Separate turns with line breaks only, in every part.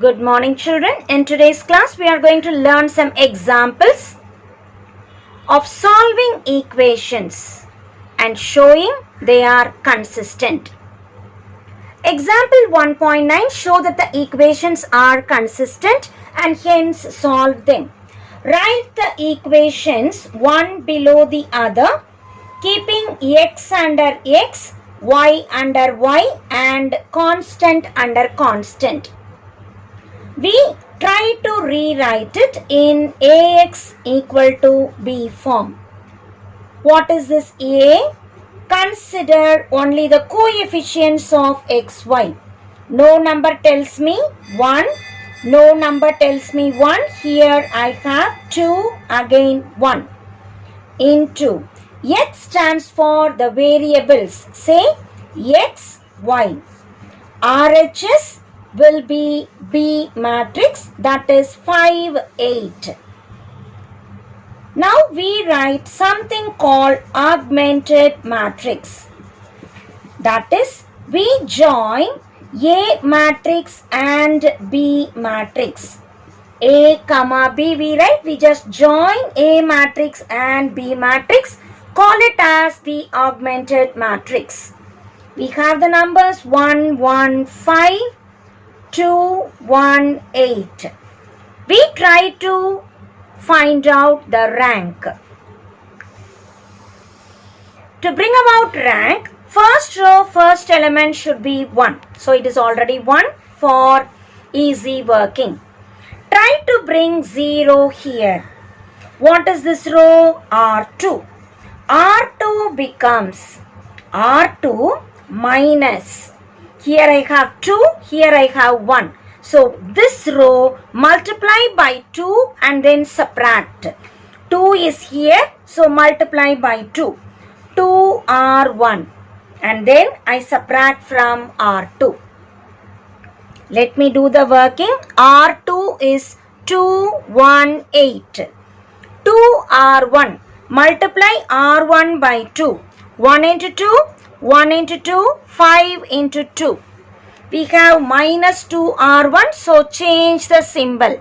Good morning, children. In today's class, we are going to learn some examples of solving equations and showing they are consistent. Example 1.9 show that the equations are consistent and hence solve them. Write the equations one below the other, keeping x under x, y under y and constant under constant. We try to rewrite it in Ax equal to B form. What is this A? Consider only the coefficients of xy. No number tells me 1. No number tells me 1. Here I have 2, again 1. Into x stands for the variables. Say x, y. RHS will be B matrix, that is 5, 8. Now we write something called augmented matrix. That is, we join A matrix and B matrix. A comma B we write, we just join A matrix and B matrix. Call it as the augmented matrix. We have the numbers 1, 1, 5. 2, 1, 8. We try to find out the rank. To bring about rank, first row, first element should be 1. So it is already 1 for easy working. Try to bring 0 here. What is this row? R2. R2 becomes R2 minus. Here I have 2, here I have 1. So this row multiply by 2 and then subtract. 2 is here, so multiply by 2. 2R1 and then I subtract from R2. Let me do the working. R2 is 218. 2R1 multiply R1 by 2. 1 into 2. 1 into 2, 5 into 2. We have minus 2R1, so change the symbol.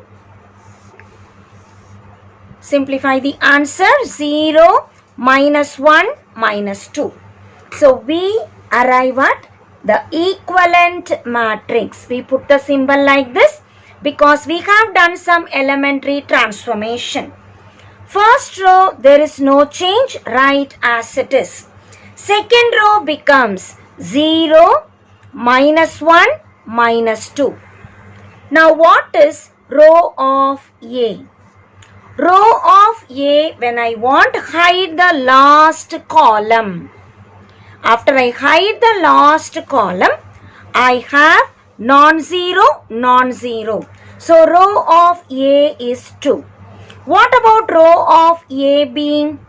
Simplify the answer, 0, minus 1, minus 2. So we arrive at the equivalent matrix. We put the symbol like this because we have done some elementary transformation. First row, there is no change, write as it is. Second row becomes 0, minus 1, minus 2. Now what is row of A? Row of A, when I want to hide the last column. After I hide the last column, I have non-zero, non-zero. So row of A is 2. What about row of A being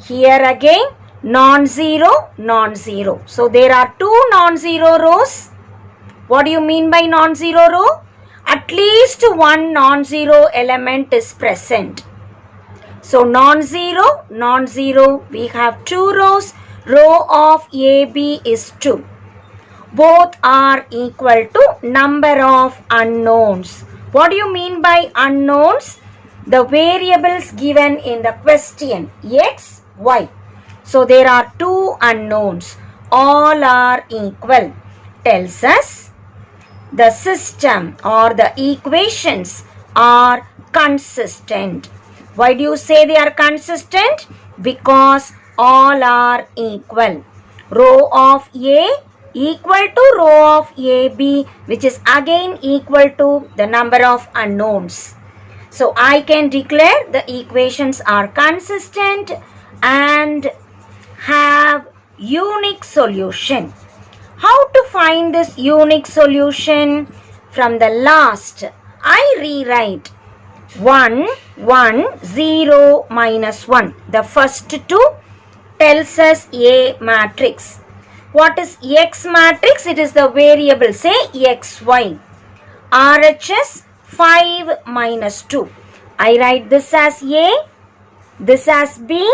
here again? Non-zero, non-zero. So there are 2 non-zero rows. What do you mean by non-zero row? At least one non-zero element is present. So non-zero, non-zero, we have 2 rows. Row of AB is 2. Both are equal to number of unknowns. What do you mean by unknowns? The variables given in the question, x, y. So there are 2 unknowns. All are equal. Tells us the system or the equations are consistent. Why do you say they are consistent? Because all are equal. Row of A equal to row of AB, which is again equal to the number of unknowns. So I can declare the equations are consistent and have unique solution. How to find this unique solution? From the last, I rewrite 1, 1, 0, minus 1. The first 2 tells us A matrix. What is X matrix? It is the variable, say XY. RHS 5 minus 2. I write this as A, this as B,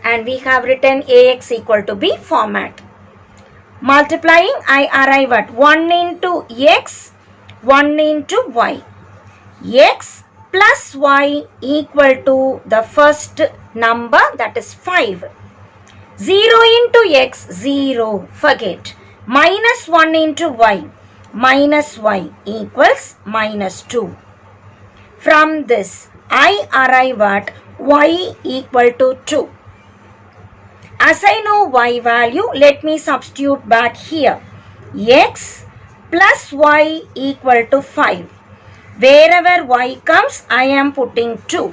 and we have written Ax equal to B format. Multiplying, I arrive at 1 into x 1 into y. X plus y equal to the first number, that is 5. 0 into x, 0, forget. Minus 1 into y, minus y equals minus 2. From this, I arrive at y equal to 2. As I know y value, let me substitute back here. X plus y equal to 5. Wherever y comes, I am putting 2.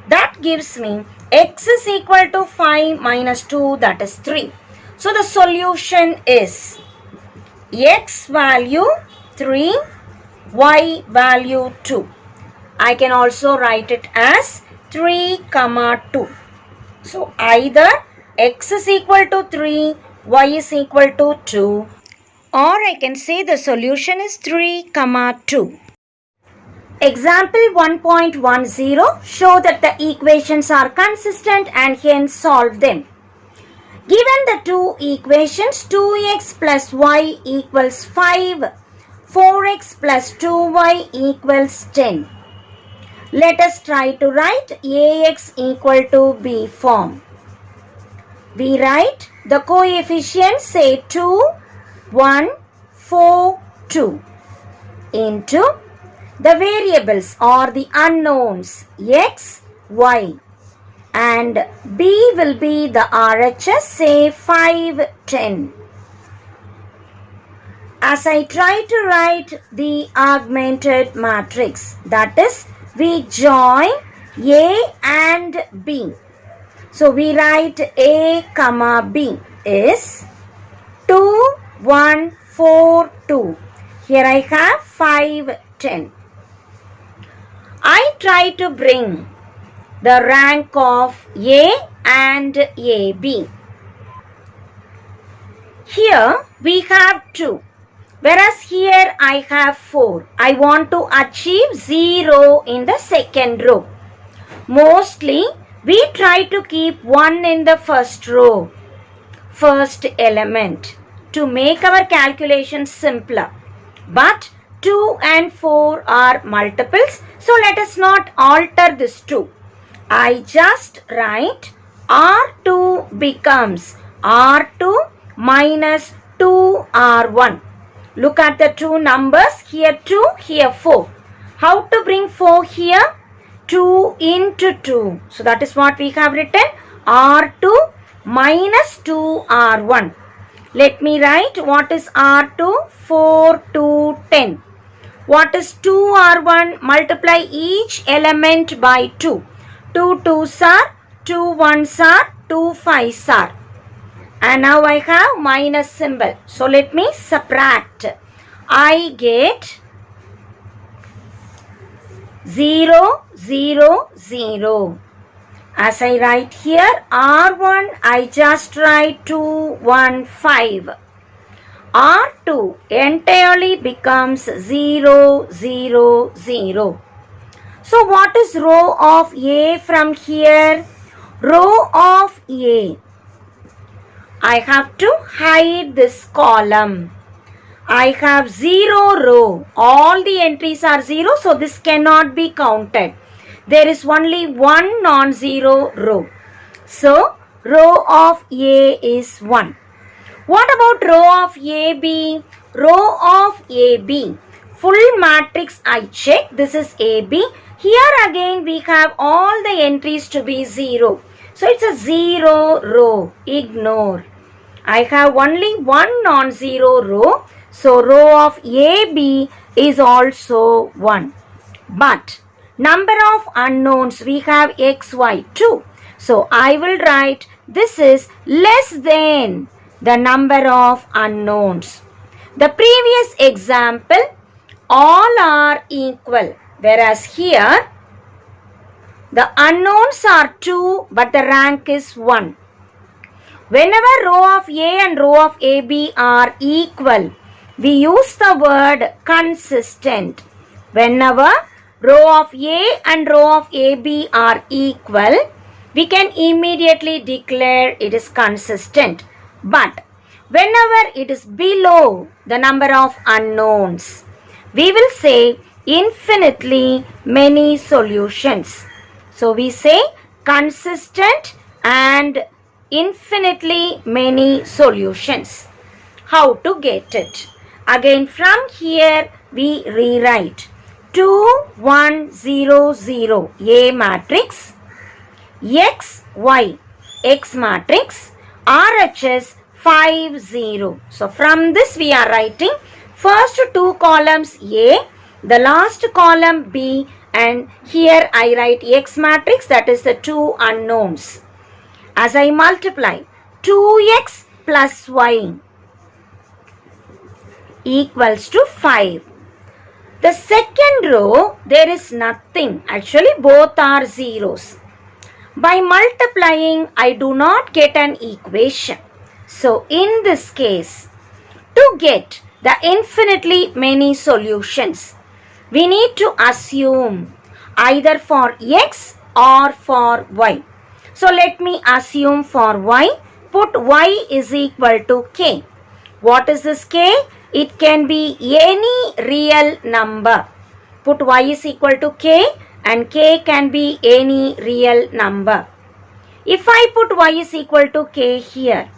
That gives me x is equal to 5 minus 2, that is 3. So the solution is x value 3, y value 2. I can also write it as 3, 2. So either x is equal to 3, y is equal to 2, or I can say the solution is 3, 2. Example 1.10, show that the equations are consistent and hence solve them. Given the two equations, 2x plus y equals 5, 4x plus 2y equals 10. Let us try to write ax equal to b form. We write the coefficients, say 2, 1, 4, 2 into the variables or the unknowns x, y, and b will be the RHS, say 5, 10. As I try to write the augmented matrix, that is, we join A and B. So we write A, B is 2, 1, 4, 2. Here I have 5, 10. I try to bring the rank of A and AB. Here we have 2, whereas here I have 4. I want to achieve 0 in the second row. Mostly we try to keep 1 in the first row, first element, to make our calculation simpler. But 2 and 4 are multiples, so let us not alter this 2. I just write R2 becomes R2 minus 2R1. Look at the two numbers, here 2, here 4. How to bring 4 here? 2 into 2. So that is what we have written, R2 minus 2R1. Let me write what is R2, 4, 2, 10. What is 2R1? Multiply each element by 2. 2 2s are, 2 1s are, 2 5s are. And now I have minus symbol. So let me subtract. I get 0, 0, 0. As I write here, R1, I just write 2, 1, 5. R2 entirely becomes 0, 0, 0. So what is row of A from here? Row of A. I have to hide this column. I have 0 row. All the entries are 0, so this cannot be counted. There is only one non-zero row. So row of A is 1. What about row of AB? Row of AB. Full matrix I check. This is AB. Here again we have all the entries to be 0. So it's a 0 row. Ignore. I have only one non-zero row. So row of AB is also 1. But number of unknowns, we have x, y, 2. So I will write this is less than the number of unknowns. The previous example, all are equal. Whereas here, the unknowns are 2, but the rank is 1. Whenever row of A and row of AB are equal, we use the word consistent. Whenever row of A and row of AB are equal, we can immediately declare it is consistent. But whenever it is below the number of unknowns, we will say infinitely many solutions. So we say consistent and infinitely many solutions. How to get it? Again, from here we rewrite 2, 1, 0, 0 A matrix, X, Y, X matrix, RHS 5, 0. So from this we are writing first two columns A, the last column B, and here I write X matrix, that is the two unknowns. As I multiply 2x plus y equals to 5. The second row, there is nothing. Actually, both are zeros. By multiplying, I do not get an equation. So, in this case, to get the infinitely many solutions, we need to assume either for x or for y. So, let me assume for y, put y is equal to k. What is this k? It can be any real number. Put y is equal to k and k can be any real number. If I put y is equal to k here,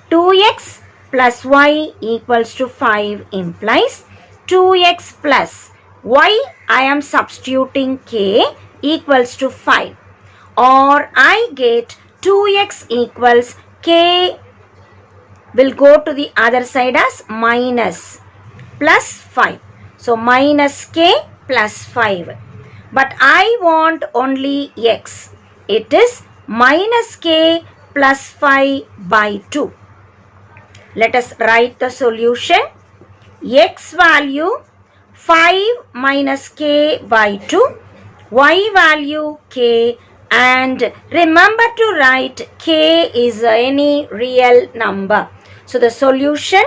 2x plus y equals to 5 implies 2x plus y, I am substituting k equals to 5. Or I get 2x equals k will go to the other side as minus plus 5. So minus k plus 5. But I want only x. It is minus k plus 5 by 2. Let us write the solution. X value 5 minus k by 2. Y value k, and remember to write k is any real number. So the solution,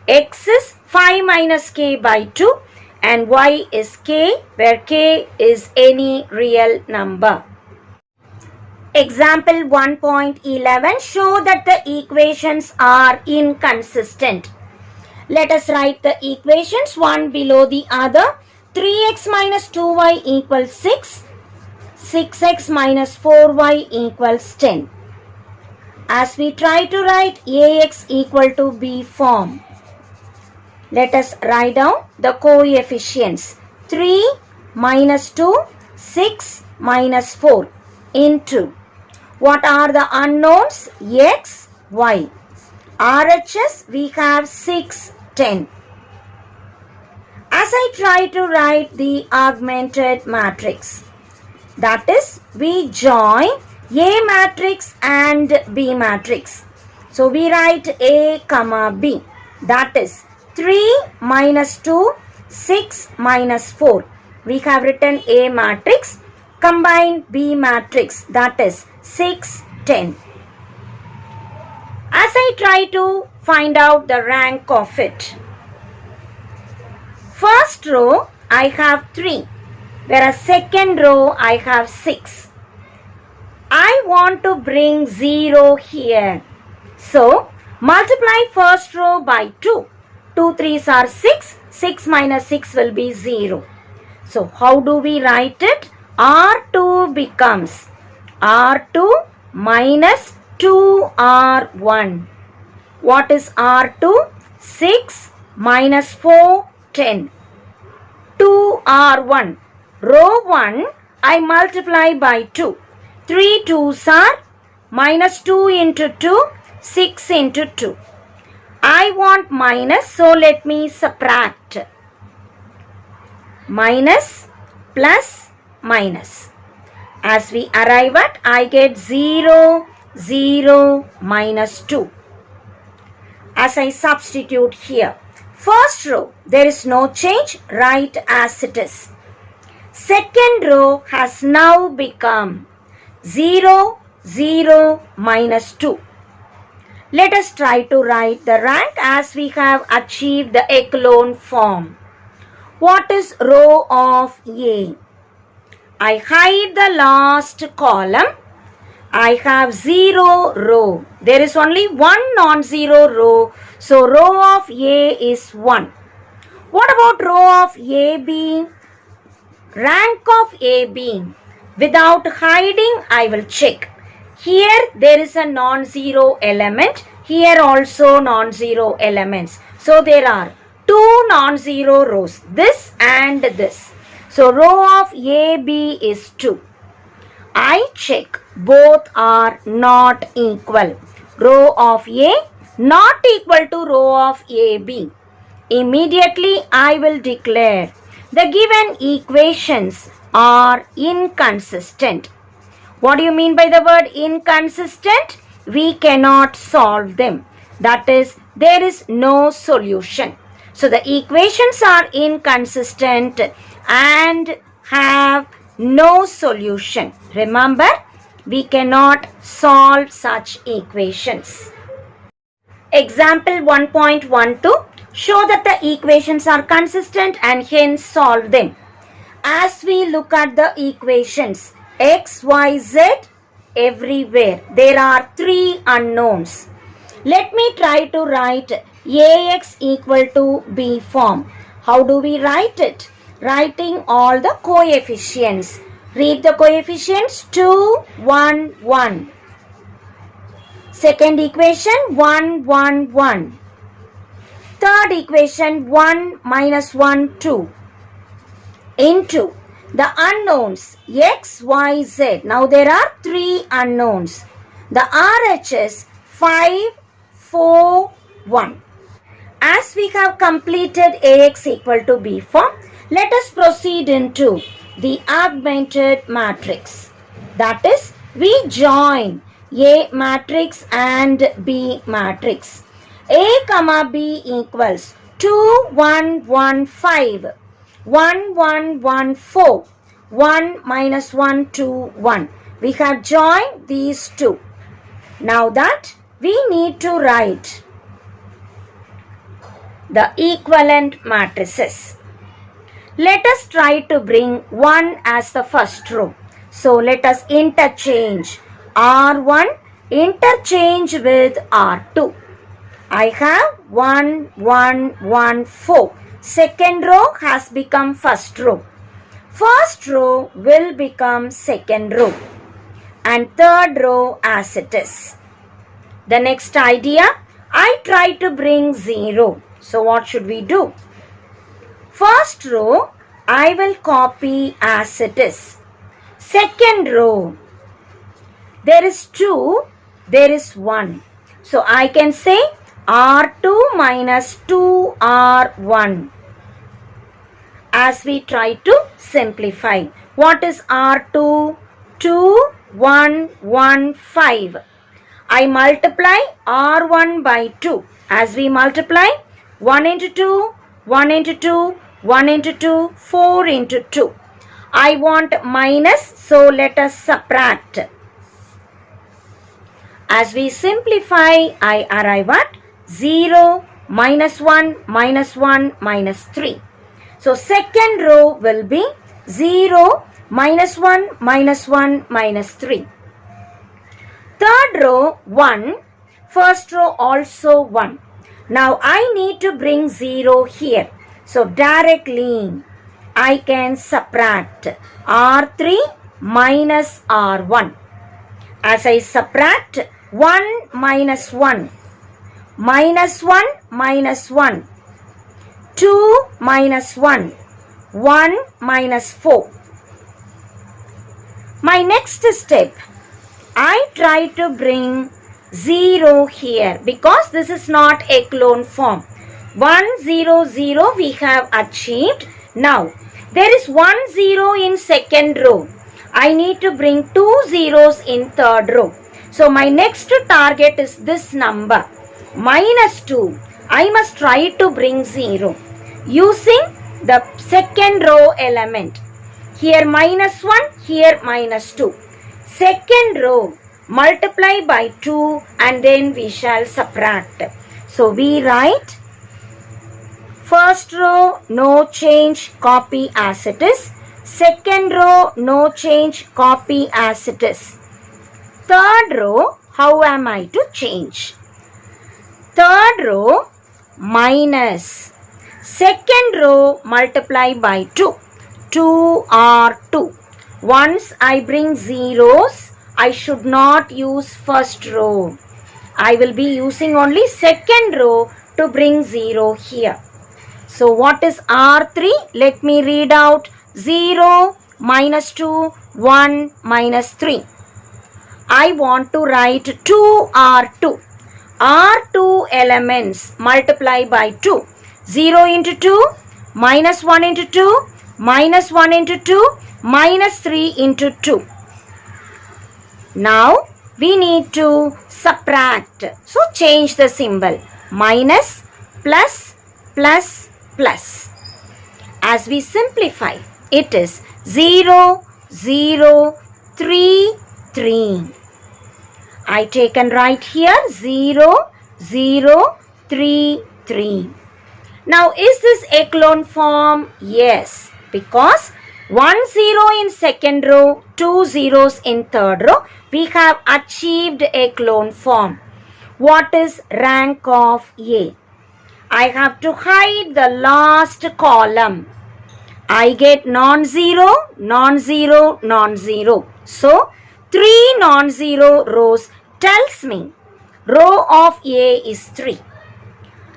x is 5 minus k by 2 and y is k, where k is any real number. Example 1.11, show that the equations are inconsistent. Let us write the equations one below the other. 3x minus 2y equals 6. 6x minus 4y equals 10. As we try to write ax equal to b form, let us write down the coefficients. 3 minus 2, 6 minus 4 into, what are the unknowns? X, y. RHS we have 6, 10. As I try to write the augmented matrix, that is, we join A matrix and B matrix. So we write A comma B. That is 3 minus 2, 6 minus 4. We have written A matrix. Combine B matrix. That is 6, 10. As I try to find out the rank of it, first row I have 3. Whereas second row I have 6. I want to bring 0 here. So multiply first row by 2. 2 3s are 6. 6 minus 6 will be 0. So how do we write it? R2 becomes R2 minus 2R1. What is R2? 6 minus 4, 10. 2R1. Row 1, I multiply by 2. 3 2s are minus 2 into 2, 6 into 2. I want minus, so let me subtract. Minus plus minus. As we arrive at, I get 0, 0, minus 2. As I substitute here, first row, there is no change, write as it is. Second row has now become 0, 0, minus 2. Let us try to write the rank as we have achieved the echelon form. What is row of A? I hide the last column. I have 0 row. There is only one non-zero row. So row of A is 1. What about row of AB? Rank of AB. Without hiding, I will check. Here there is a non-zero element. Here also non-zero elements. So there are two non-zero rows. This and this. So row of AB is 2. I check. Both are not equal. Row of A not equal to row of AB. Immediately I will declare the given equations are inconsistent. What do you mean by the word inconsistent? We cannot solve them. That is, there is no solution. So the equations are inconsistent and have no solution. Remember, we cannot solve such equations. Example 1.12. Show that the equations are consistent and hence solve them. As we look at the equations, x, y, z, everywhere, there are three unknowns. Let me try to write ax equal to b form. How do we write it? Writing all the coefficients. Read the coefficients. 2, 1, 1. Second equation 1, 1, 1. Third equation 1 minus 1, 2. Into the unknowns x, y, z. Now there are three unknowns. The RHS 5, 4, 1. As we have completed AX equal to B form, let us proceed into the augmented matrix. That is, we join A matrix and B matrix. A comma B equals 2, 1, 1, 5, 1, 1, 1, 4, 1 minus 1, 2, 1. We have joined these two. Now that we need to write the equivalent matrices. Let us try to bring 1 as the first row. So let us interchange R1 interchange with R2. I have 1, 1, 1, 4. Second row has become first row. First row will become second row. And third row as it is. The next idea, I try to bring 0. So what should we do? First row, I will copy as it is. Second row, there is 2, there is 1. So I can say R2 minus 2R1. As we try to simplify. What is R2? 2, 1, 1, 5. I multiply R1 by 2. As we multiply, 1 into 2, 1 into 2, 1 into 2, 4 into 2. I want minus, so let us subtract. As we simplify, I arrive at 0, minus 1, minus 1, minus 3. So second row will be 0, minus 1, minus 1, minus 3. Third row 1, first row also 1. Now I need to bring 0 here. So directly I can subtract R3 minus R1. As I subtract 1 minus 1, minus 1 minus 1, 2 minus 1, 1 minus 4. My next step, I try to bring 0 here because this is not a clone form. 1, 0, 0 we have achieved. Now, there is 1 0 in second row. I need to bring 2 zeros in third row. So, my next target is this number. Minus 2. I must try to bring 0. Using the second row element. Here minus 1, here minus 2. Second row, multiply by 2 and then we shall subtract. So, we write first row, no change, copy as it is. Second row, no change, copy as it is. Third row, how am I to change? Third row, minus. Second row multiply by 2. 2 are 2. Once I bring zeros, I should not use first row. I will be using only second row to bring 0 here. So what is R3? Let me read out. 0 minus 2, 1 minus 3. I want to write 2R2. R2 elements multiply by 2. 0 into 2, minus 1 into 2, minus 1 into 2, minus 3 into 2. Now we need to subtract. So change the symbol. Minus, plus, plus, plus. As we simplify, it is 0, 0, 3, 3. I take and write here 0, 0, 3, 3. Now is this echelon form? Yes, because 1 0 in second row, 2 zeros in third row, we have achieved echelon form. What is rank of A? I have to hide the last column. I get non-zero, non-zero, non-zero. So 3 non-zero rows tells me row of A is 3.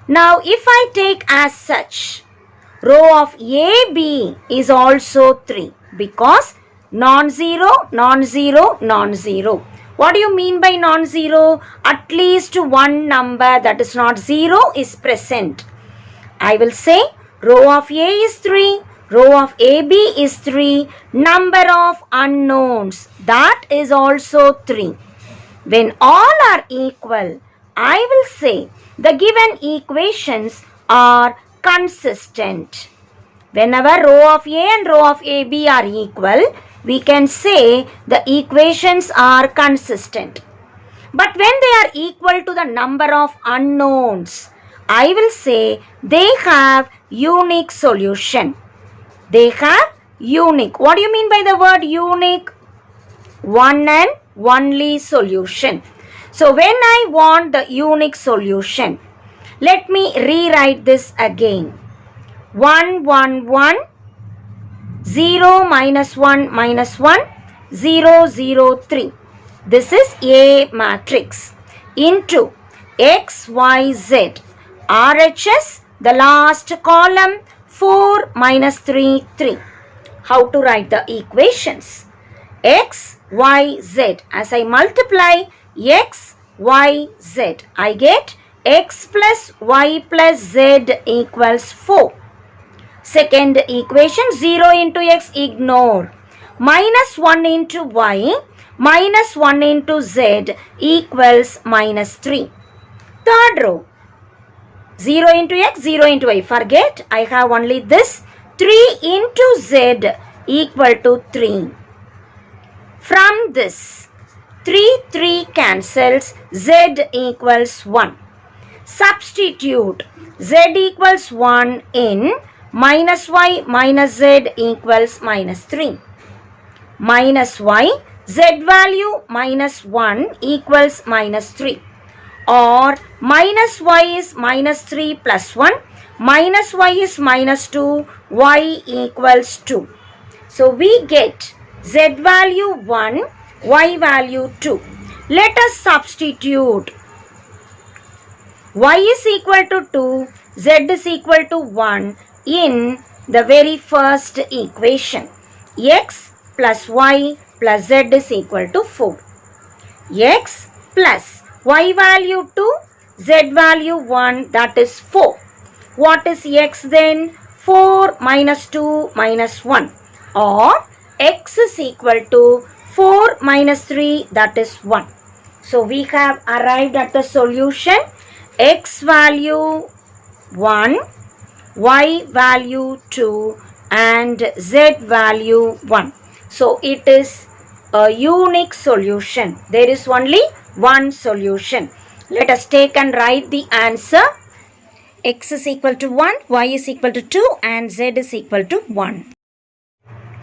Now if I take as such, row of AB is also 3 because non-zero, non-zero, non-zero. What do you mean by non-zero? At least one number that is not 0 is present. I will say row of A is 3, row of AB is 3, number of unknowns, that is also 3. When all are equal, I will say the given equations are consistent. Whenever row of A and row of AB are equal, we can say the equations are consistent. But when they are equal to the number of unknowns, I will say they have unique solution. They have unique. What do you mean by the word unique? One and only solution. So when I want the unique solution, let me rewrite this again. 1, 1, 1, 0, minus 1, minus 1, 0, 0, 3. This is A matrix into X, Y, Z. RHS, the last column, 4, minus 3, 3. How to write the equations? X, Y, Z. As I multiply X, Y, Z, I get X plus Y plus Z equals 4. Second equation, 0 into X, ignore. Minus 1 into Y, minus 1 into Z equals minus 3. Third row, 0 into X, 0 into Y. Forget, I have only this. 3 into Z equal to 3. From this, 3 cancels, Z equals 1. Substitute Z equals 1 in minus Y minus Z equals minus 3. Minus Y, Z value minus 1 equals minus 3. Or minus Y is minus 3 plus 1. Minus Y is minus 2. Y equals 2. So we get Z value 1, Y value 2. Let us substitute. Y is equal to 2, Z is equal to 1 in the very first equation. X plus Y plus Z is equal to 4. X plus Y value 2, Z value 1, that is 4. What is X then? 4 minus 2 minus 1. Or X is equal to 4 minus 3, that is 1. So we have arrived at the solution. X value 1, Y value 2 and Z value 1. So it is a unique solution. There is only one solution. Let us take and write the answer. X is equal to 1, Y is equal to 2 and Z is equal to 1.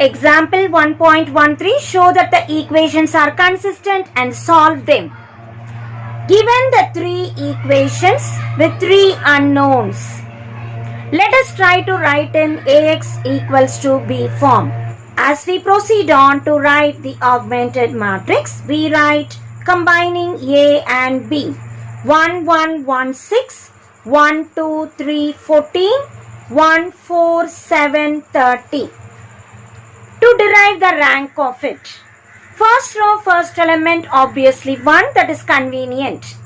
Example 1.13, show that the equations are consistent and solve them. Given the three equations with three unknowns, Let us try to write in Ax equals to B form. As we proceed on to write the augmented matrix, we write combining A and B. 1, 1, 1, 6, 1, 2, 3, 14, 1, 4, 7, 30. To derive the rank of it, first row, first element, obviously 1, that is convenient.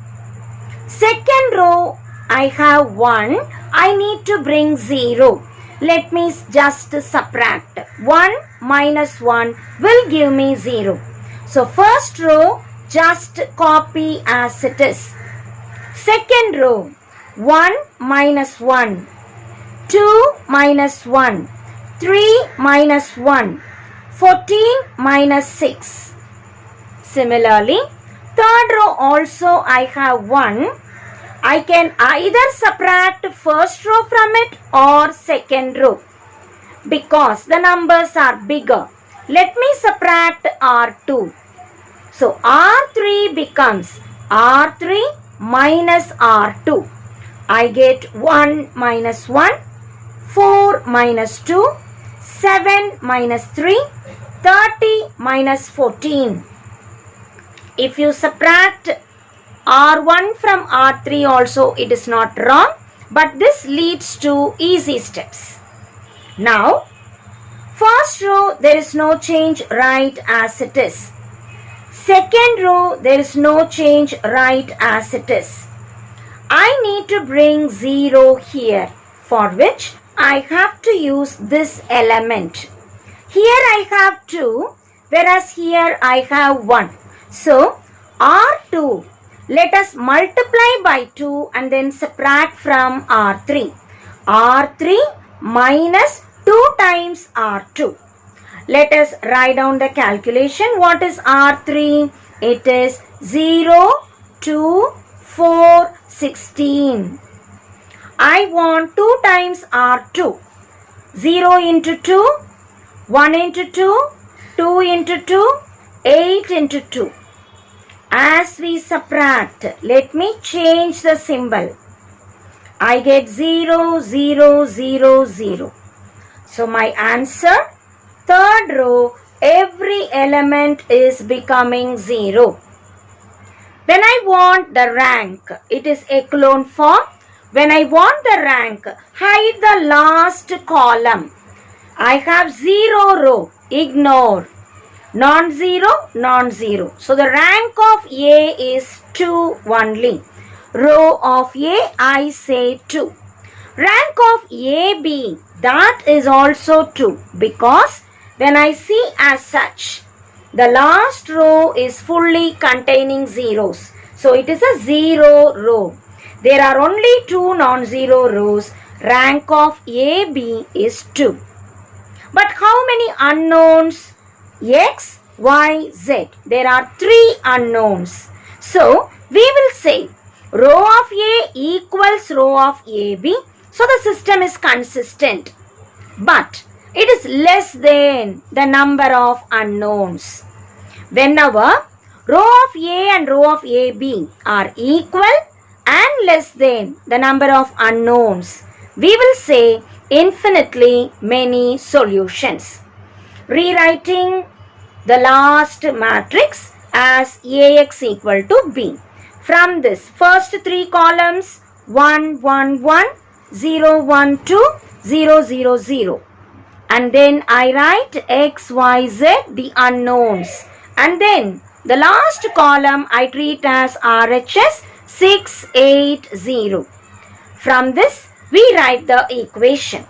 Second row, I have 1, I need to bring 0. Let me just subtract. 1 minus 1 will give me 0. So first row, just copy as it is. Second row, 1 minus 1, 2 minus 1, 3 minus 1, 14 minus 6. Similarly, third row also I have 1. I can either subtract first row from it or second row because the numbers are bigger. Let me subtract R2. So R3 becomes R3 minus R2. I get 1 minus 1, 4 minus 2, 7 minus 3, 30 minus 14. If you subtract R1 from R3 also, it is not wrong, but this leads to easy steps. Now, first row there is no change, write as it is. Second row there is no change, write as it is. I need to bring 0 here, for which I have to use this element. Here I have 2, whereas here I have 1. So, R2, let us multiply by 2 and then subtract from R3. R3 minus 2 times R2. Let us write down the calculation. What is R3? It is 0, 2, 4, 16. I want 2 times R2. 0 into 2, 1 into 2, 2 into 2, 8 into 2. As we subtract, let me change the symbol. I get 0, 0, 0, 0. So my answer, third row, every element is becoming 0. When I want the rank, it is echelon form. When I want the rank, hide the last column. I have 0 row, ignore. Non-zero, non-zero. So the rank of A is 2 only. Row of A, I say 2. Rank of AB, that is also 2, because when I see as such, the last row is fully containing zeros. So it is a 0 row. There are only 2 non-zero rows. Rank of AB is 2. But how many unknowns? X, Y, Z. There are 3 unknowns. So, we will say row of A equals row of AB. So, the system is consistent. But, it is less than the number of unknowns. Whenever row of A and row of AB are equal and less than the number of unknowns, we will say infinitely many solutions. Rewriting the last matrix as Ax equal to B. From this, first 3 columns, 1, 1, 1, 0, 1, 2, 0, 0, 0. And then I write X, Y, Z, the unknowns. And then the last column I treat as RHS 6, 8, 0. From this, we write the equation.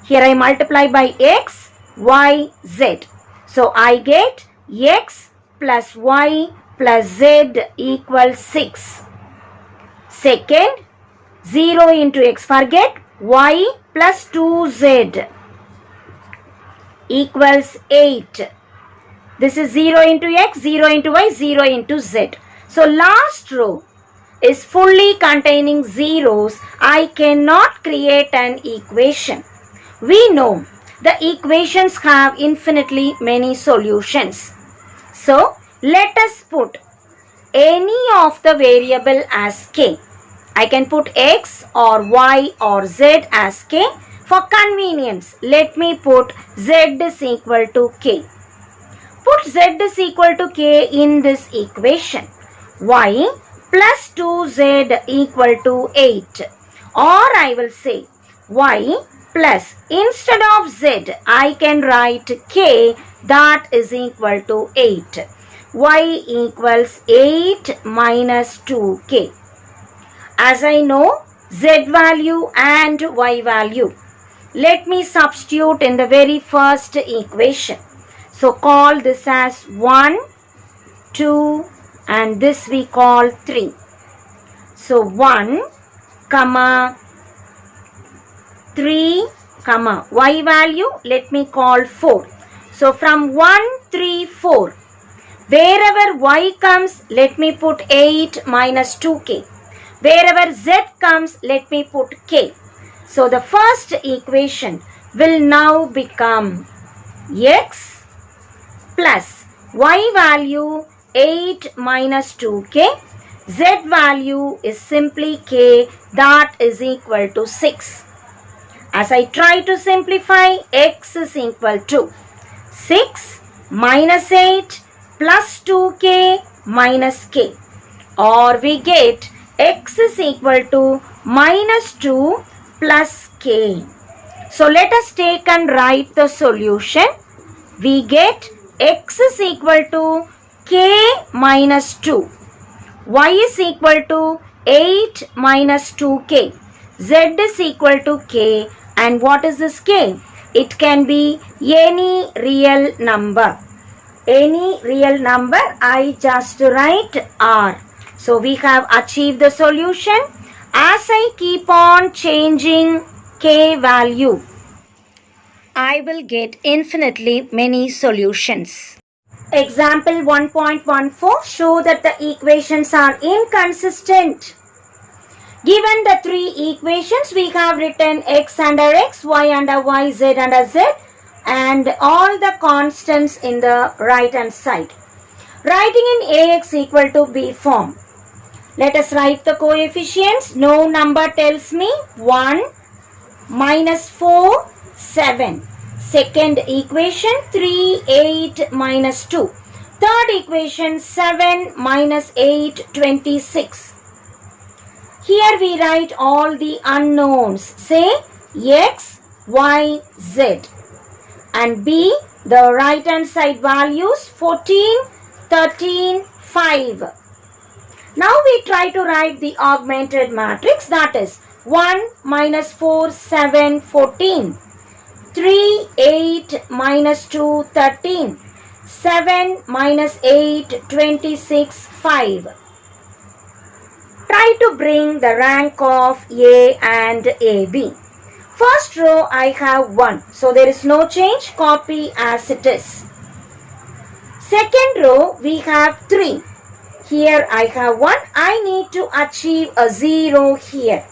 Here I multiply by X, Y, Z. So I get X plus Y plus Z equals 6. Second, 0 into X, forget, Y plus 2Z equals 8. This is 0 into X, 0 into Y, 0 into Z. So last row is fully containing zeros. I cannot create an equation. We know the equations have infinitely many solutions. So, let us put any of the variable as k. I can put X or Y or Z as K. For convenience, let me put Z is equal to K. Put Z is equal to K in this equation. Y plus 2Z equal to 8. Or I will say Y plus, instead of Z, I can write K, that is equal to 8. Y equals 8 minus 2K. As I know Z value and Y value, let me substitute in the very first equation. So call this as 1, 2 and this we call 3. So 1, 3, Y value let me call 4. So from 1, 3, 4, wherever Y comes, let me put 8 minus 2K. Wherever Z comes, let me put K. So the first equation will now become X plus Y value 8 minus 2K. Z value is simply K, that is equal to 6. As I try to simplify, X is equal to 6 minus 8 plus 2K minus K. Or we get X is equal to minus 2 plus K. So let us take and write the solution. We get X is equal to K minus 2. Y is equal to 8 minus 2K. Z is equal to K. And what is this K? It can be any real number. Any real number, I just write R. So we have achieved the solution. As I keep on changing K value, I will get infinitely many solutions. Example 1.14, show that the equations are inconsistent. Given the three equations, we have written X under X, Y under Y, Z under Z, and all the constants in the right hand side. Writing in AX equal to B form. Let us write the coefficients. No number tells me. 1, minus 4, 7. Second equation 3, 8, minus 2. Third equation 7, minus 8, 26. Here we write all the unknowns. Say X, Y, Z. And B, the right hand side values 14, 13, 5. Now we try to write the augmented matrix, that is 1, minus 4, 7, 14. 3, 8, minus 2, 13. 7, minus 8, 26, 5. Try to bring the rank of A and AB. First row I have 1. So there is no change. Copy as it is. Second row we have 3. Here I have 1. I need to achieve a 0 here.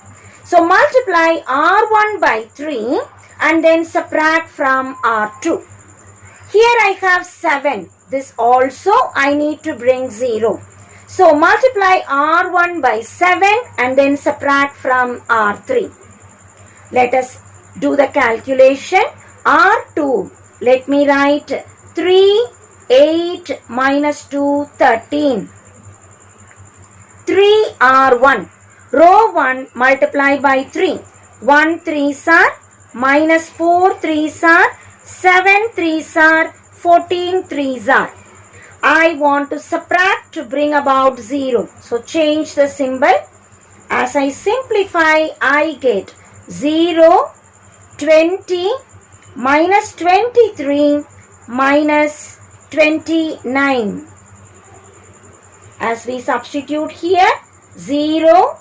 So multiply R1 by 3 and then subtract from R2. Here I have 7. This also I need to bring 0. So multiply R1 by 7 and then subtract from R3. Let us do the calculation. R2, let me write 3, 8, minus 2, 13. 3 R1, row 1 multiply by 3. 1 3s are, minus 4 3s are, 7 3s are, 14 3s are. I want to subtract to bring about 0. So change the symbol. As I simplify, I get 0, 20, minus 23, minus 29. As we substitute here, 0,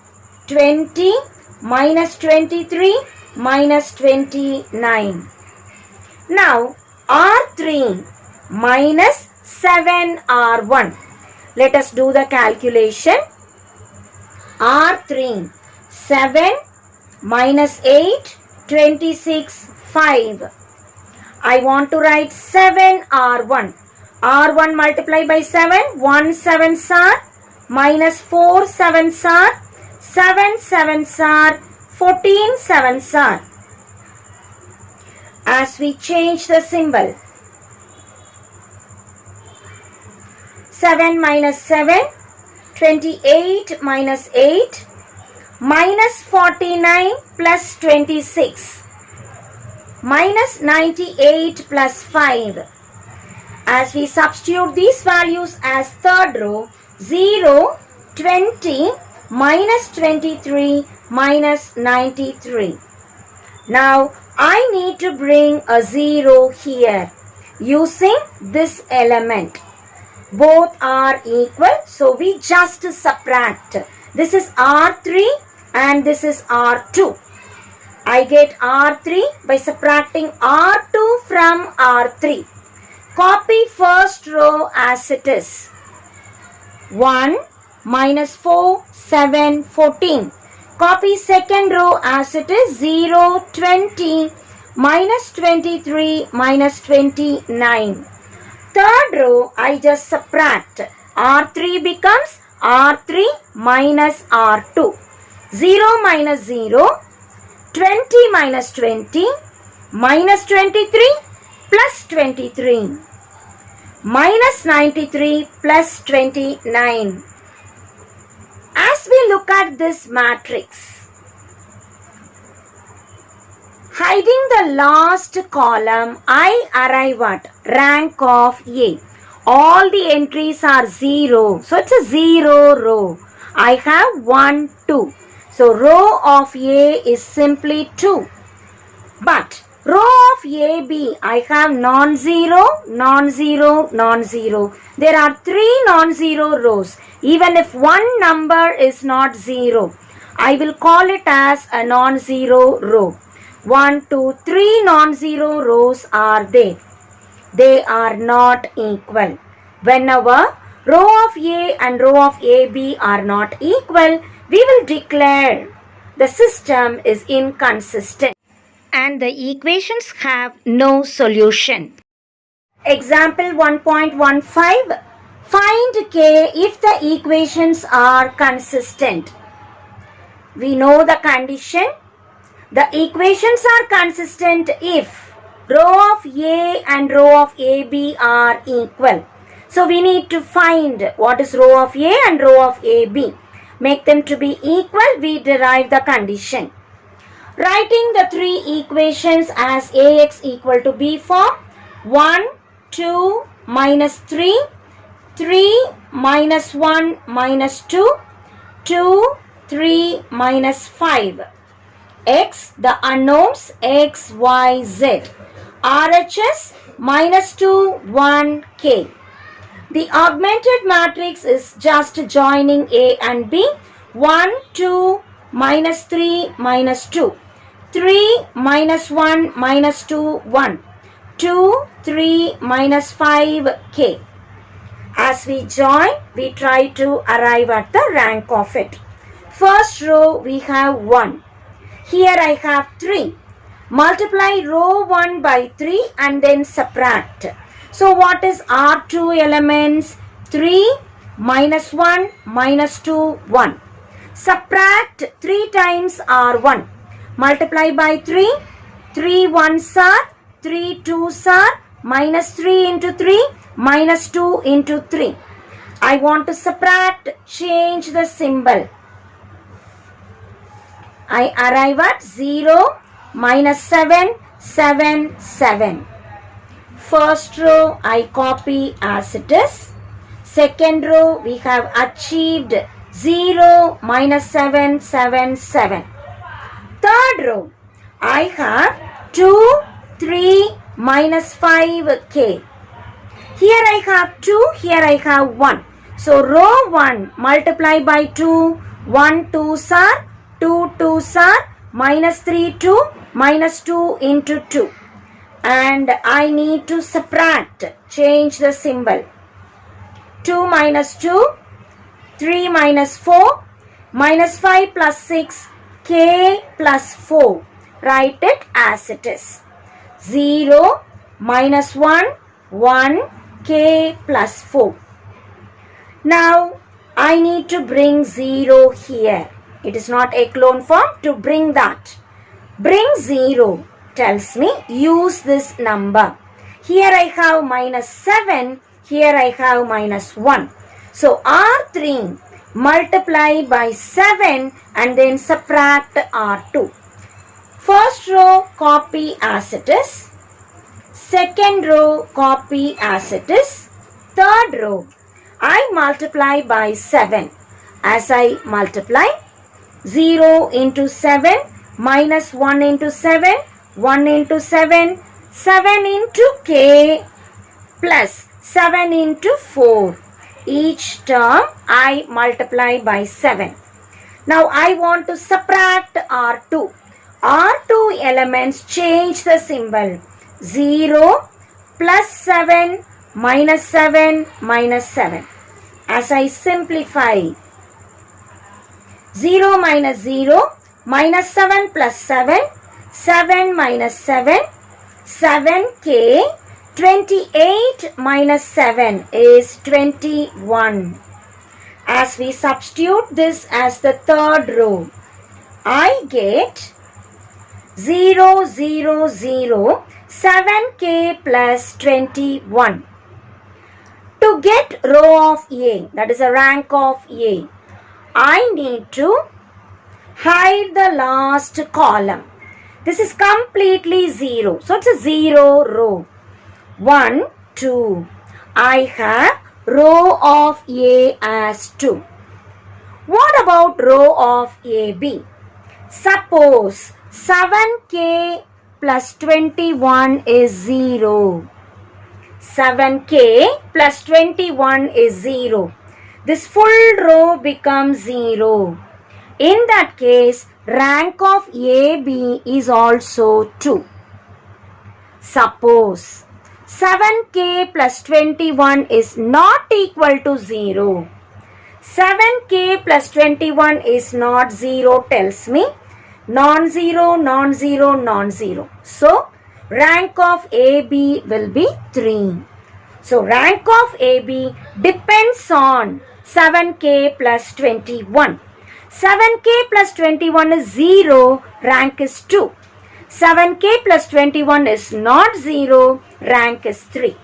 20, minus 23, minus 29. Now, R3 minus 7R1. Let us do the calculation. R3, 7 minus 8, 26, 5. I want to write 7R1. R1 multiply by 7, 1 7s are, minus 4 7s are, 7 sevens are 14 sevens are. As we change the symbol, 7 minus 7, 28 minus 8, minus 49 plus 26, minus 98 plus 5. As we substitute these values as third row, 0, 20, minus 23, minus 93. Now I need to bring a 0 here using this element. Both are equal, so we just subtract. This is R3 and this is R2. I get R3 by subtracting R2 from R3. Copy first row as it is. 1 minus 4, 7, 14. Copy second row as it is. 0, 20, minus 23, minus 29. Third row, I just subtract. R3 becomes R3 minus R2. 0 minus 0, 20 minus 20, minus 23 plus 23, minus 93 plus 29. As we look at this matrix, hiding the last column, I arrive at rank of A. All the entries are 0. So it's a 0 row. I have 1, 2. So row of A is simply 2. But row of AB, I have non-zero, non-zero, non-zero. There are 3 non-zero rows. Even if one number is not 0, I will call it as a non-zero row. 1, 2, 3 non-zero rows are there. They are not equal. Whenever row of A and row of AB are not equal, we will declare the system is inconsistent and the equations have no solution. Example 1.15. Find K if the equations are consistent. We know the condition. The equations are consistent if row of A and row of AB are equal. So we need to find what is row of A and row of AB. Make them to be equal, we derive the condition. Writing the 3 equations as AX equal to B form. 1, 2, minus 3. 3 minus 1 minus 2. 2, 3 minus 5. X, the unknowns, X, Y, Z. RHS, minus 2, 1, K. The augmented matrix is just joining A and B. 1, 2, minus 3, minus 2. 3, minus 1, minus 2, 1. 2, 3, minus 5, K. As we join, we try to arrive at the rank of it. First row, we have 1. Here I have 3. Multiply row 1 by 3 and then subtract. So what is R2 elements? 3, minus 1, minus 2, 1. Subtract 3 times R1. Multiply by 3. 3 1s are, 3 2s are, minus 3 into 3, minus 2 into 3. I want to subtract, change the symbol. I arrive at 0, minus 7, 7, 7. First row I copy as it is. Second row we have achieved 0, minus 7, 7, 7. Third row I have 2, 3, minus 5K. Here I have 2, here I have 1. So row 1 multiply by 2, 1 2s are, 2 2s are, minus 3 2, minus 2 into 2. And I need to subtract, change the symbol. 2 minus 2, 3 minus 4, minus 5 plus 6, K plus 4. Write it as it is. 0, minus 1, 1, K plus 4. Now I need to bring 0 here. It is not echelon form. To bring that, bring 0 tells me use this number. Here I have minus 7. Here I have minus 1. So R3 multiply by 7 and then subtract R2. First row copy as it is. Second row copy as it is. Third row I multiply by 7. As I multiply, 0 into 7 minus 1 into 7, 1 into 7, 7 into k plus 7 into 4. Each term I multiply by 7. Now I want to subtract R2. R2 elements change the symbol. 0 plus 7 minus 7 minus 7. As I simplify, 0 minus 0 minus 7 plus 7, 7 minus 7, 7k, 28 minus 7 is 21. As we substitute this as the third row, I get 0, 0, 0, 7k plus 21. To get row of A, that is a rank of A, I need to hide the last column. This is completely 0. So it's a 0 row. 1, 2. I have row of A as 2. What about row of AB? Suppose 7k plus 21 is 0. 7k plus 21 is 0. This full row becomes 0. In that case, rank of AB is also 2. Suppose 7k plus 21 is not equal to 0. 7k plus 21 is not 0 tells me non-zero, non-zero, non-zero. So, rank of AB will be 3. So, rank of AB depends on 7k plus 21. 7k plus 21 is 0, rank is 2. 7k plus 21 is not 0, rank is 3.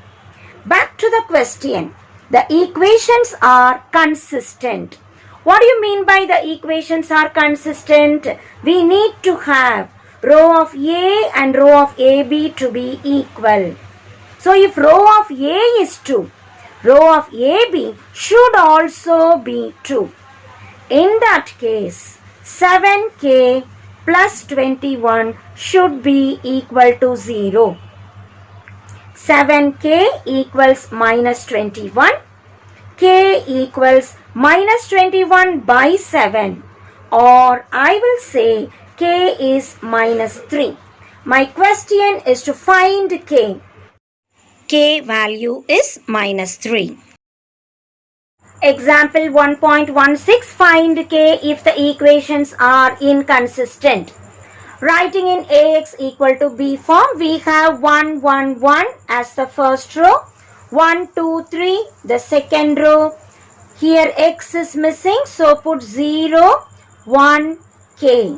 Back to the question. The equations are consistent. What do you mean by the equations are consistent? We need to have row of A and row of AB to be equal. So if row of A is 2, row of AB should also be 2. In that case, 7k plus 21 should be equal to 0. 7k equals minus 21. K equals minus 21 by 7, or I will say k is minus 3. My question is to find k. K value is minus 3. Example 1.16, find k if the equations are inconsistent. Writing in Ax equal to B form, we have 1, 1, 1 as the first row, 1, 2, 3 the second row. Here x is missing, so put 0, 1, k.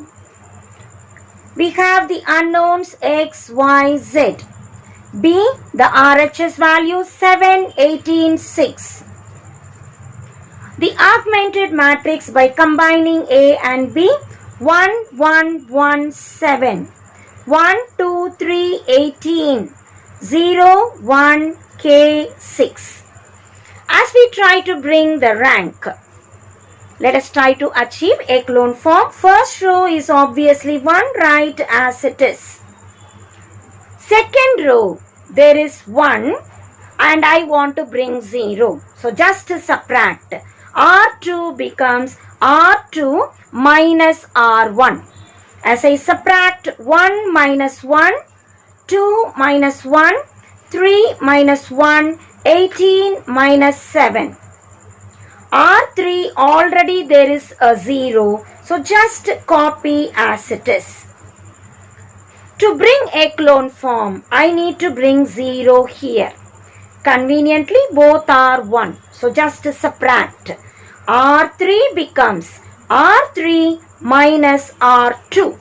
We have the unknowns x, y, z. B, the RHS value 7, 18, 6. The augmented matrix by combining A and B, 1, 1, 1, 7. 1, 2, 3, 18. 0, 1, k, 6. As we try to bring the rank, let us try to achieve echelon form. First row is obviously 1, right as it is. Second row, there is 1 and I want to bring 0. So just to subtract, R2 becomes R2 minus R1. As I subtract 1 minus 1, 2 minus 1, 3 minus 1, 18 minus 7. R3 already there is a 0. So just copy as it is. To bring echelon form, I need to bring 0 here. Conveniently both are 1. So just subtract. R3 becomes R3 minus R2.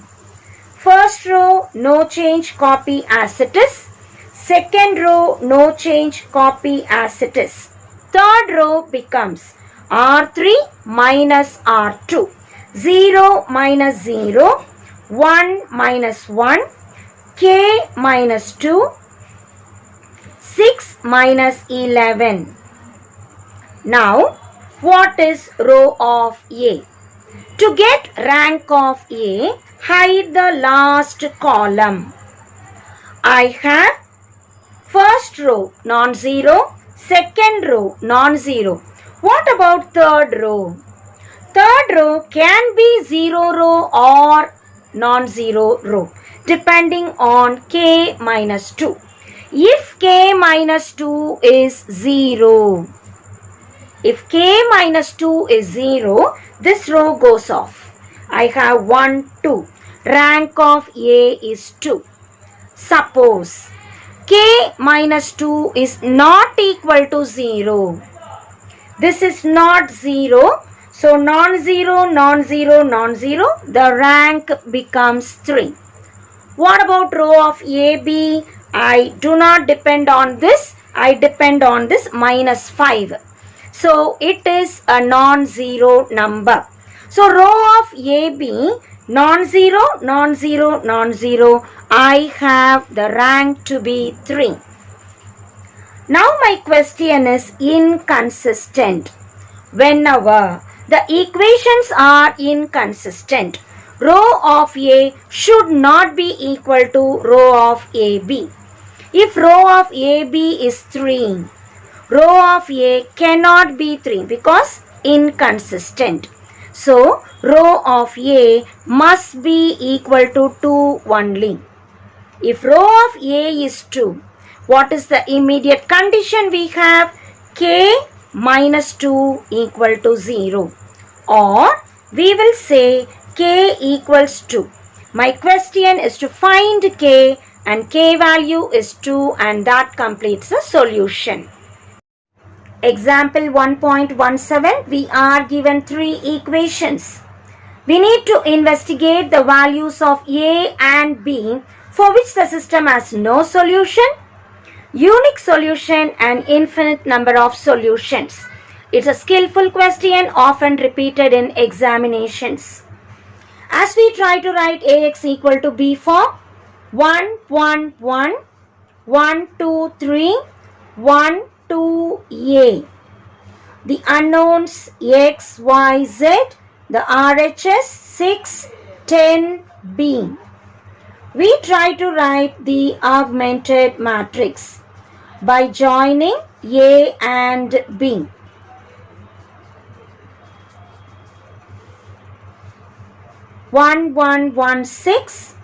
First row, no change, copy as it is. Second row, no change, copy as it is. Third row becomes R3 minus R2. 0 minus 0, 1 minus 1, K minus 2, 6 minus 11. Now, what is row of A? To get rank of A, hide the last column. I have first row non-zero, second row non-zero. What about third row? Third row can be zero row or non-zero row depending on K minus 2. If K minus 2 is 0, if K minus 2 is 0, this row goes off. I have 1, 2. Rank of A is 2. Suppose K minus 2 is not equal to 0. This is not 0. So non-zero, non-zero, non-zero, the rank becomes 3. What about row of AB? I do not depend on this. I depend on this minus 5. So it is a non-zero number. So row of AB, non-zero, non-zero, non-zero, I have the rank to be 3. Now my question is inconsistent. Whenever the equations are inconsistent, row of A should not be equal to row of AB. If row of AB is 3, row of A cannot be 3 because inconsistent. So, row of A must be equal to 2 only. If row of A is 2, what is the immediate condition we have? K minus 2 equal to 0. Or we will say K equals 2. My question is to find K and K value is 2 and that completes the solution. Example 1.17, we are given 3 equations. We need to investigate the values of A and B for which the system has no solution, unique solution and infinite number of solutions. It's a skillful question often repeated in examinations. As we try to write Ax equal to B for 1, 1, 1, 1, 2, 3, 1, 2, A. The unknowns X, Y, Z, the RHS 6, 10, B. We try to write the augmented matrix by joining A and B. 1, 1, 1, 6,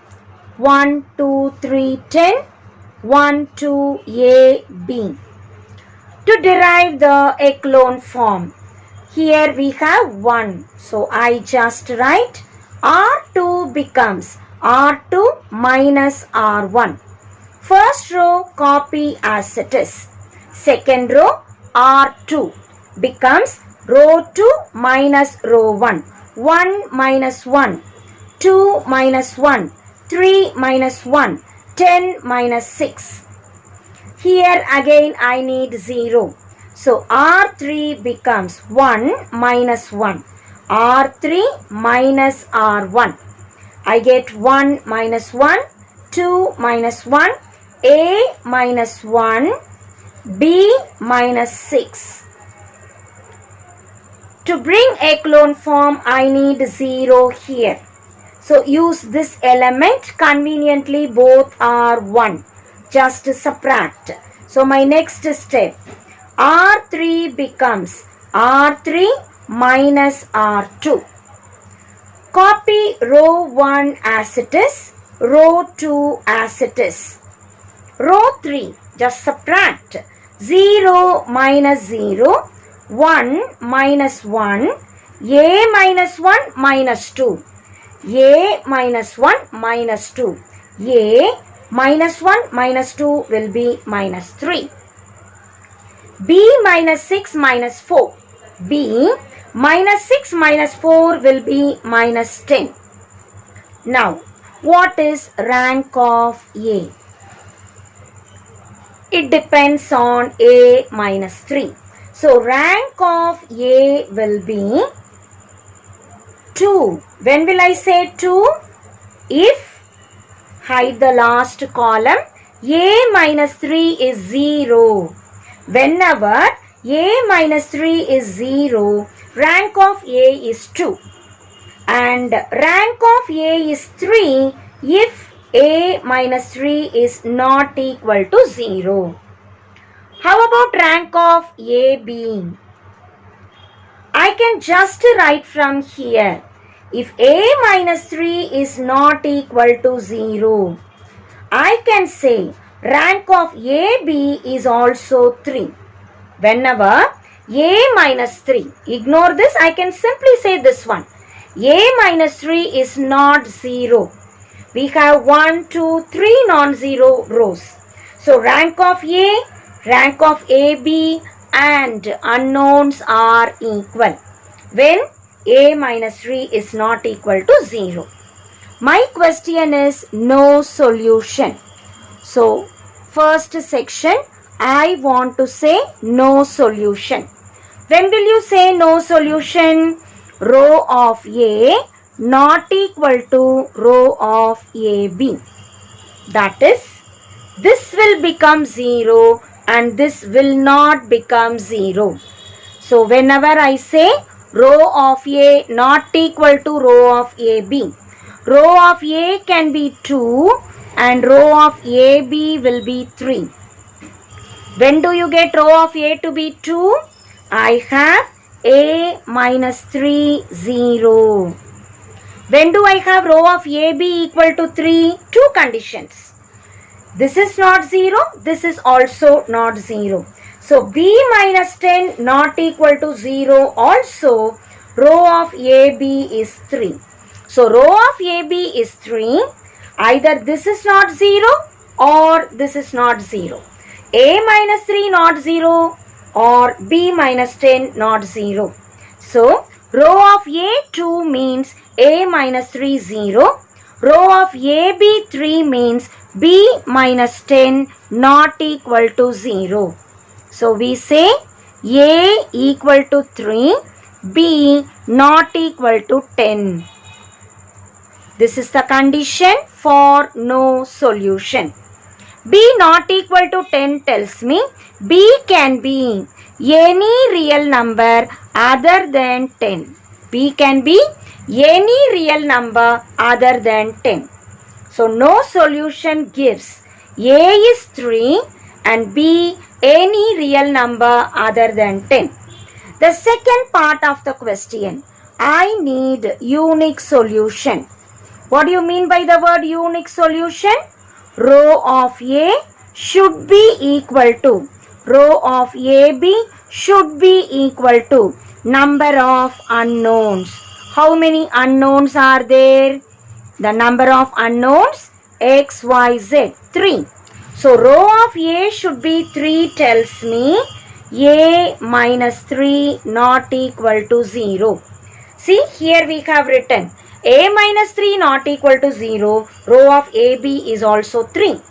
1, 2, 3, 10, 1, 2, A, B. To derive the echelon form, here we have 1. So I just write R2 becomes R2 minus R1. First row copy as it is. Second row R2 becomes row 2 minus row 1. 1 minus 1. 2 minus 1, 3 minus 1, 10 minus 6. Here again I need 0. So R3 becomes 1 minus 1. R3 minus R1. I get 1 minus 1, 2 minus 1, A minus 1, B minus 6. To bring echelon form I need 0 here. So use this element, conveniently both are 1. Just subtract. So my next step, R3 becomes R3 minus R2. Copy row 1 as it is, row 2 as it is. Row 3, just subtract. 0 minus 0, 1 minus 1, A minus 1 minus 2. A minus 1 minus 2. A minus 1 minus 2 will be minus 3. B minus 6 minus 4. B Minus 6 minus 4 will be minus 10. Now, what is rank of A? It depends on A minus 3. So, rank of A will be 2. When will I say 2? If hide the last column, A minus 3 is 0. Whenever A minus 3 is 0, rank of A is 2. And rank of A is 3 if A minus 3 is not equal to 0. How about rank of AB? I can just write from here. If A minus 3 is not equal to 0, I can say rank of AB is also 3. Whenever A minus 3, ignore this, I can simply say this one. A minus 3 is not 0. We have 1, 2, 3 non-zero rows. So rank of A, rank of AB and unknowns are equal when A minus 3 is not equal to 0. My question is no solution. So first section, I want to say no solution. When will you say no solution? Row of A not equal to row of AB. That is, this will become 0 and this will not become 0. So whenever I say row of A not equal to row of AB, row of A can be 2 and row of AB will be 3. When do you get row of A to be 2? I have A minus 3, 0. When do I have row of AB equal to 3? Two conditions. This is not 0, this is also not 0. So B minus 10 not equal to 0, also row of AB is 3. So row of AB is 3. Either this is not 0 or this is not 0. A minus 3 not 0 or B minus 10 not 0. So row of A2 means A minus 3 0. Row of AB 3 means B minus 10 not equal to 0. So we say A equal to 3, B not equal to 10. This is the condition for no solution. B not equal to 10 tells me B can be any real number other than 10. B can be any real number other than 10. So no solution gives A is 3 and B any real number other than 10. The second part of the question, I need unique solution. What do you mean by the word unique solution? Row of A should be equal to row of AB should be equal to number of unknowns. How many unknowns are there? The number of unknowns X, Y, Z, 3. So row of A should be 3 tells me A minus 3 not equal to 0. See, here we have written A minus 3 not equal to 0, row of AB is also 3.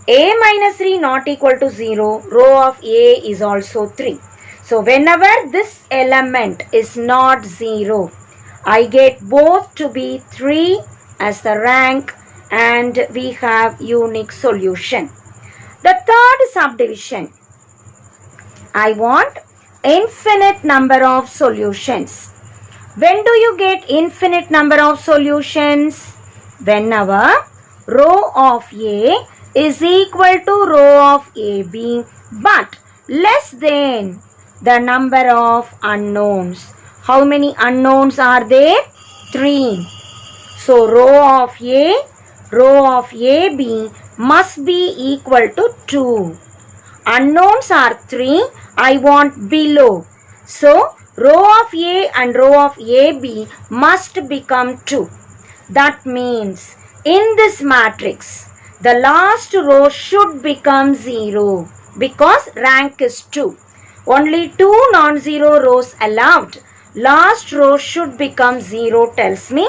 A minus 3 not equal to 0, row of A is also 3. So whenever this element is not 0, I get both to be 3 as the rank and we have unique solution. The third subdivision, I want infinite number of solutions. When do you get infinite number of solutions? Whenever row of A is equal to row of AB but less than the number of unknowns. How many unknowns are there? 3. So row of A, row of AB must be equal to 2. Unknowns are 3. I want below. So row of A and row of AB must become 2. That means in this matrix, the last row should become 0 because rank is 2. Only 2 non-zero rows allowed. last row should become 0 tells me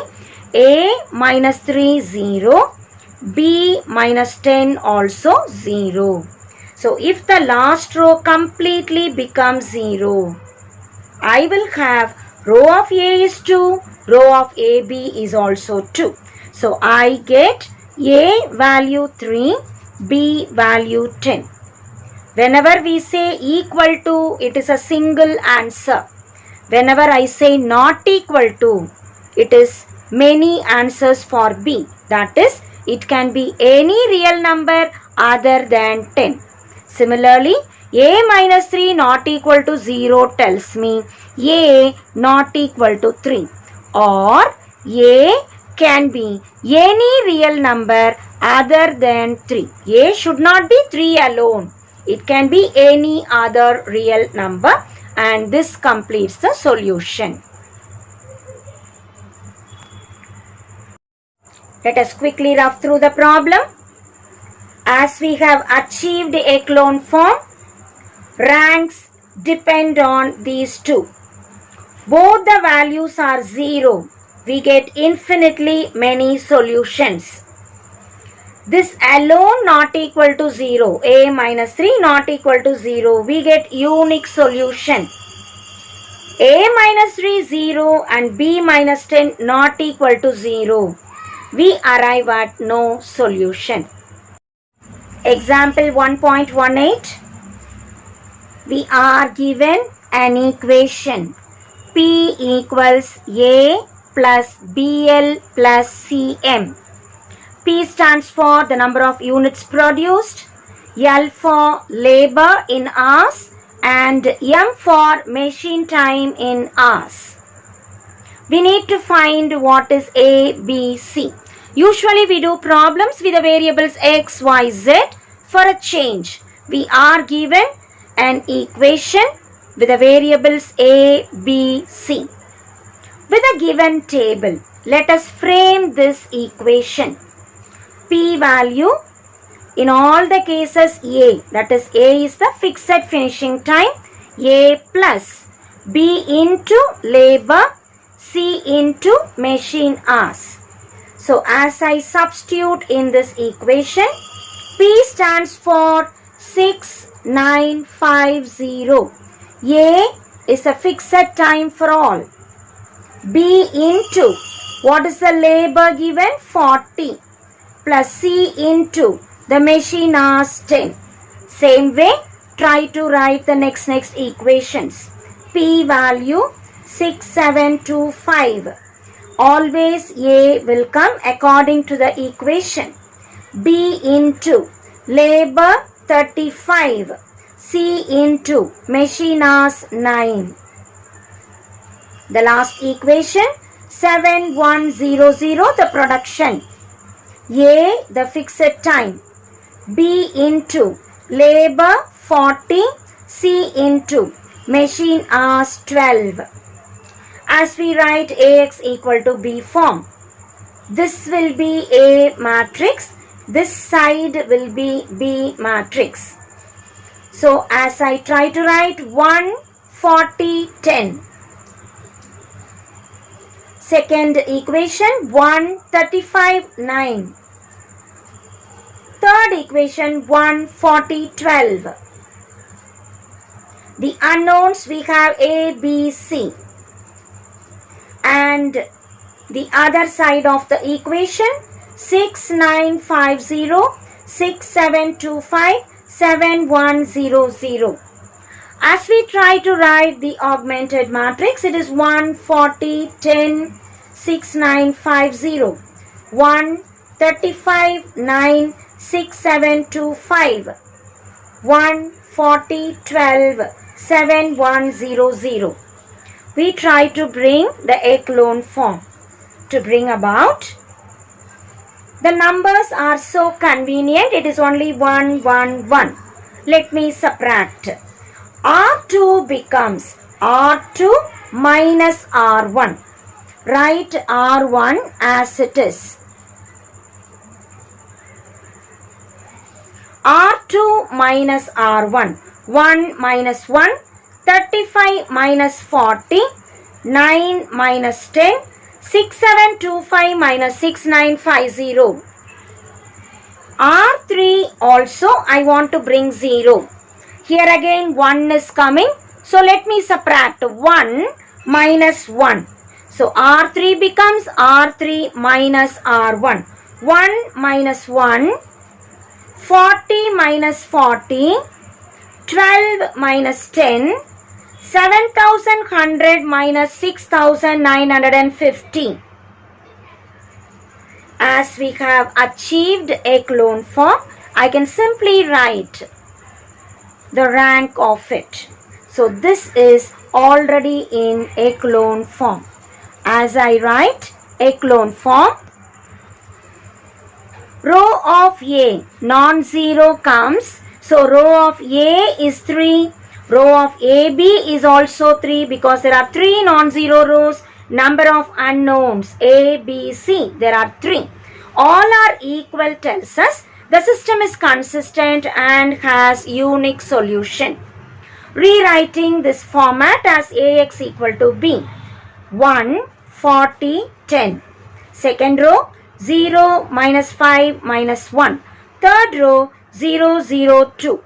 A minus 3 0, B minus 10 also 0. So if the last row completely becomes 0, I will have row of A is 2, row of AB is also 2. So I get A value 3, B value 10. Whenever we say equal to, it is a single answer. Whenever I say not equal to, it is many answers for B. That is, it can be any real number other than 10. Similarly, A minus 3 not equal to 0 tells me A not equal to 3. Or A can be any real number other than 3. A should not be 3 alone. It can be any other real number, and this completes the solution. Let us quickly rough through the problem. As we have achieved a clone form, ranks depend on these two. Both the values are 0. We get infinitely many solutions. This alone not equal to 0. A minus 3 not equal to 0. We get unique solution. A minus 3 0 and B minus 10 not equal to 0. We arrive at no solution. Example 1.18. We are given an equation. P equals A plus BL plus CM. P stands for the number of units produced, L for labor in hours, and M for machine time in hours. We need to find what is A, B, C. Usually we do problems with the variables X, Y, Z. For a change, we are given an equation with the variables A, B, C. With a given table, let us frame this equation. P value, in all the cases A, that is A is the fixed finishing time, A plus B into labor, C into machine hours. So as I substitute in this equation, P stands for 6950. A is a fixed time for all. B into, what is the labor given? 40. Plus C into the machine hours 10. Same way, try to write the next equations. P value 6725. Always A will come according to the equation. B into labor 35. C into machine hours 9. The last equation 7100, the production. A, the fixed time. B into labor 40. C into machine hours 12. As we write AX equal to B form, this will be A matrix. This side will be B matrix. So as I try to write 1, 40, 10. Second equation 1, 35, 9. Third equation 1, 40, 12. The unknowns we have A, B, C. And the other side of the equation 6950, 6725, 7100. As we try to write the augmented matrix, it is 1, 40, 10, 6950, 1, 35, 9, 6725, 1, 40, 12, 7100. We try to bring the echelon form. To bring about, the numbers are so convenient, it is only 1, 1, 1. Let me subtract. R2 becomes R2 minus R1. Write R1 as it is. R2 minus R1. 1 minus 1. 35 minus 40. 9 minus 10, 6725 minus 6950. R3 also I want to bring 0. Here again 1 is coming. So let me subtract 1 minus 1. So R3 becomes R3 minus R1. 1 minus 1, 40 minus 40, 12 minus 10, 7100 minus 6950. As we have achieved echelon form, I can simply write the rank of it. So this is already in echelon form. As I write echelon form, row of A non-zero comes. So row of A is 3. Row of AB is also 3 because there are 3 non-zero rows. Number of unknowns A, B, C, there are 3. All are equal tells us the system is consistent and has unique solution. Rewriting this format as AX equal to B. 1, 40, 10. Second row 0, minus 5, minus 1. Third row 0, 0, 2.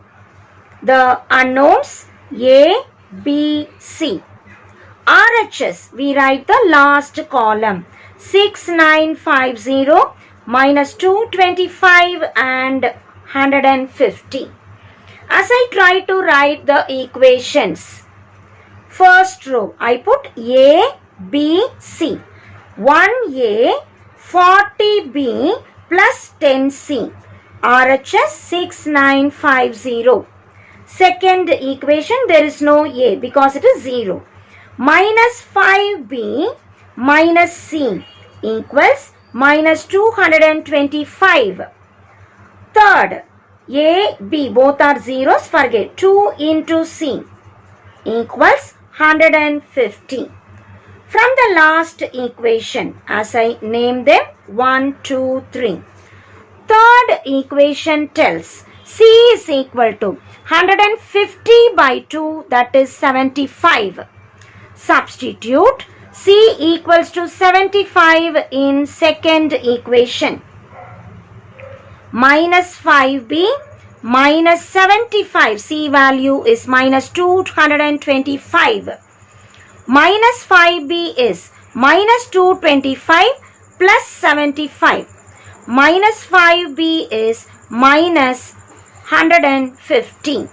The unknowns A, B, C. RHS, we write the last column. 6950 minus 225 and 150. As I try to write the equations, first row I put A, B, C. 1A, 40B plus 10C. RHS 6950. Second equation, there is no A because it is 0. Minus 5B minus C equals minus 225. Third, A, B, both are zeros, forget. 2 into C equals 150. From the last equation, as I name them 1, 2, 3. Third equation tells C is equal to 150 by 2, that is 75. Substitute C equals to 75 in second equation. Minus 5B minus 75. C value is minus 225. Minus 5B is minus 225 plus 75. Minus 5B is minus 150.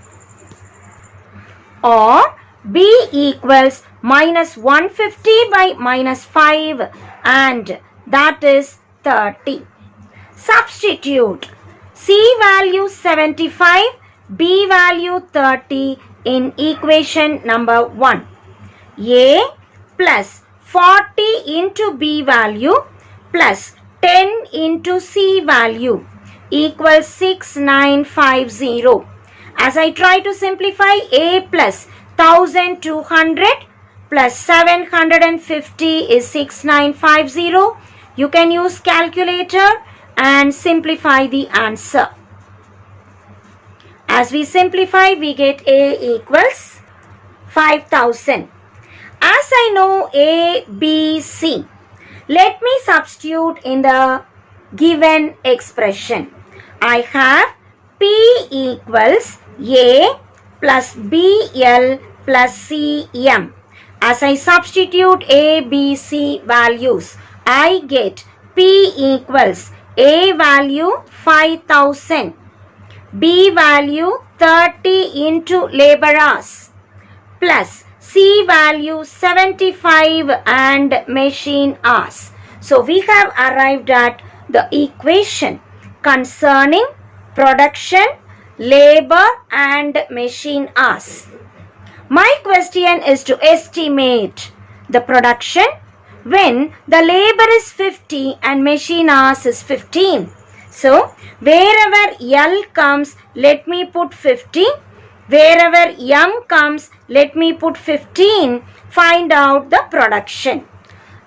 Or B equals minus 150 by minus 5 and that is 30. Substitute C value 75, B value 30 in equation number 1. A plus 40 into B value plus 10 into C value equals 6950. As I try to simplify, A plus 1200 plus 750 is 6950. You can use calculator and simplify the answer. As we simplify, we get A equals 5000. As I know A, B, C, let me substitute in the given expression. I have P equals A plus BL plus CM. As I substitute A, B, C values, I get P equals A value 5000, B value 30 into labor hours plus C value 75 and machine hours. So we have arrived at the equation concerning production, labor and machine hours. My question is to estimate the production when the labor is 50 and machine hours is 15. So wherever L comes, let me put 50. Wherever M comes, let me put 15. Find out the production.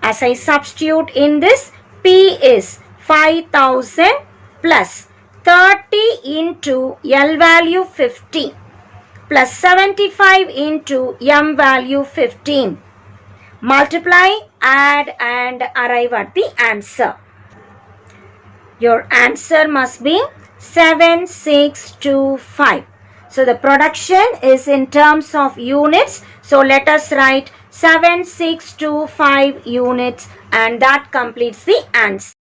As I substitute in this, P is 5000 plus 30 into L value 50 plus 75 into M value 15 multiply, add and arrive at the answer. Your answer must be 7625. So the production is in terms of units. So let us write 7625 units, and that completes the answer.